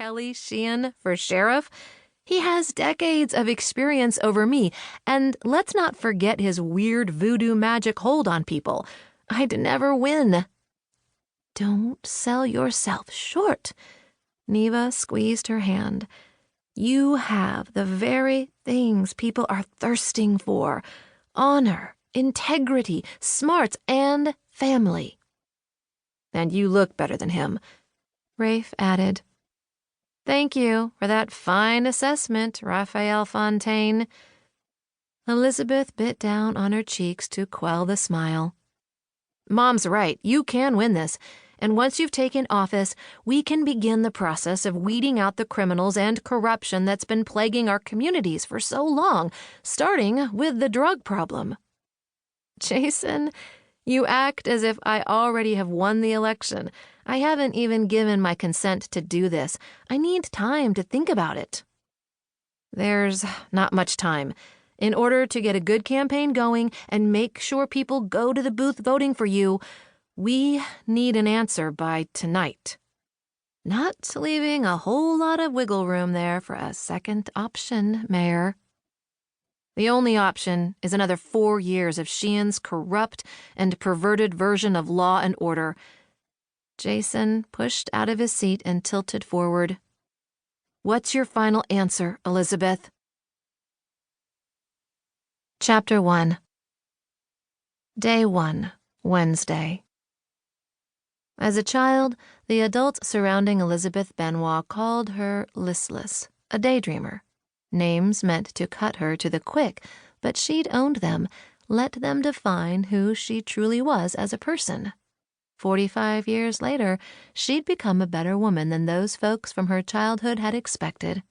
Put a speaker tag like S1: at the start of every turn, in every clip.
S1: Kelly Sheehan for sheriff? He has decades of experience over me, and let's not forget his weird voodoo magic hold on people. I'd never win." "Don't sell yourself short." Neva squeezed her hand. "You have the very things people are thirsting for: honor, integrity, smarts, and family." "And you look better than him," Rafe added. "Thank you for that fine assessment, Raphael Fontaine." Elizabeth bit down on her cheeks to quell the smile. "Mom's right. You can win this. And once you've taken office, we can begin the process of weeding out the criminals and corruption that's been plaguing our communities for so long, starting with the drug problem." "Jason, you act as if I already have won the election. I haven't even given my consent to do this. I need time to think about it." "There's not much time. In order to get a good campaign going and make sure people go to the booth voting for you, we need an answer by tonight." Not leaving a whole lot of wiggle room there for a second option, Meyer. "The only option is another 4 years of Sheehan's corrupt and perverted version of law and order." Jason pushed out of his seat and tilted forward. "What's your final answer, Elizabeth?" Chapter 1. Day 1, Wednesday. As a child, the adults surrounding Elizabeth Benoit called her listless, a daydreamer. Names meant to cut her to the quick, but she'd owned them, let them define who she truly was as a person. 45 years later, she'd become a better woman than those folks from her childhood had expected.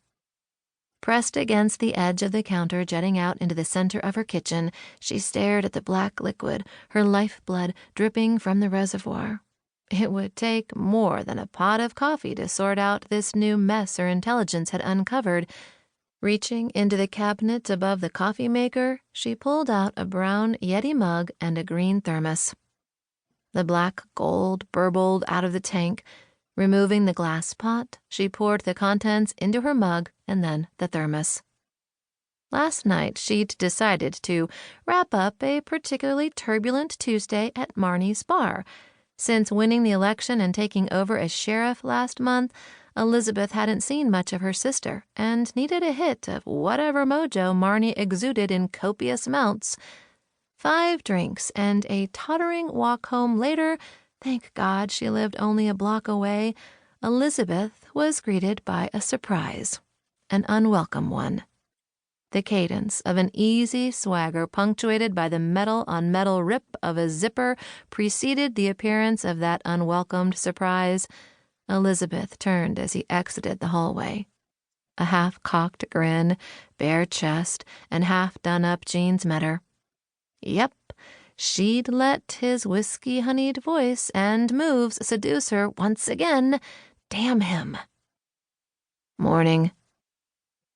S1: Pressed against the edge of the counter jutting out into the center of her kitchen, she stared at the black liquid, her lifeblood dripping from the reservoir. It would take more than a pot of coffee to sort out this new mess her intelligence had uncovered. Reaching into the cabinet above the coffee maker, she pulled out a brown Yeti mug and a green thermos. The black gold burbled out of the tank. Removing the glass pot, she poured the contents into her mug and then the thermos. Last night, she'd decided to wrap up a particularly turbulent Tuesday at Marnie's bar. Since winning the election and taking over as sheriff last month, Elizabeth hadn't seen much of her sister and needed a hit of whatever mojo Marnie exuded in copious amounts. 5 drinks and a tottering walk home later, thank God she lived only a block away, Elizabeth was greeted by a surprise, an unwelcome one. The cadence of an easy swagger punctuated by the metal-on-metal rip of a zipper preceded the appearance of that unwelcomed surprise. Elizabeth turned as he exited the hallway. A half-cocked grin, bare chest, and half-done-up jeans met her. Yep, she'd let his whiskey-honeyed voice and moves seduce her once again. Damn him. "Morning."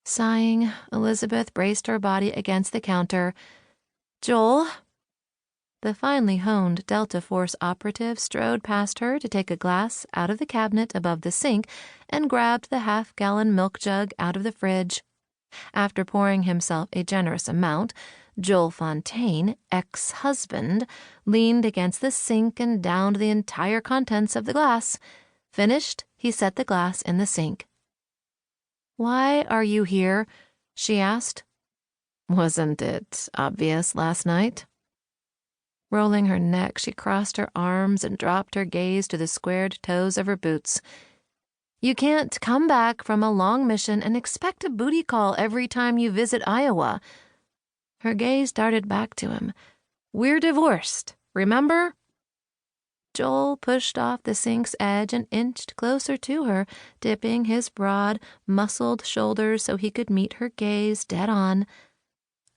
S1: Sighing, Elizabeth braced her body against the counter. "Joel?" The finely honed Delta Force operative strode past her to take a glass out of the cabinet above the sink and grabbed the half-gallon milk jug out of the fridge. After pouring himself a generous amount, Joel Fontaine, ex-husband, leaned against the sink and downed the entire contents of the glass. Finished, he set the glass in the sink. "Why are you here?" she asked. "Wasn't it obvious last night?" Rolling her neck, she crossed her arms and dropped her gaze to the squared toes of her boots. "You can't come back from a long mission and expect a booty call every time you visit Iowa." Her gaze darted back to him. "We're divorced, remember?" Joel pushed off the sink's edge and inched closer to her, dipping his broad, muscled shoulders so he could meet her gaze dead on.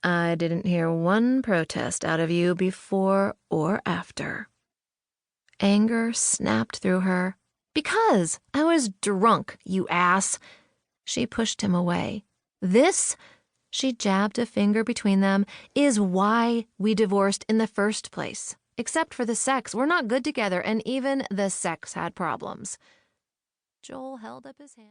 S1: "I didn't hear one protest out of you before or after." Anger snapped through her. "Because I was drunk, you ass." She pushed him away. "This," she jabbed a finger between them, "is why we divorced in the first place. Except for the sex, we're not good together, and even the sex had problems." Joel held up his hand.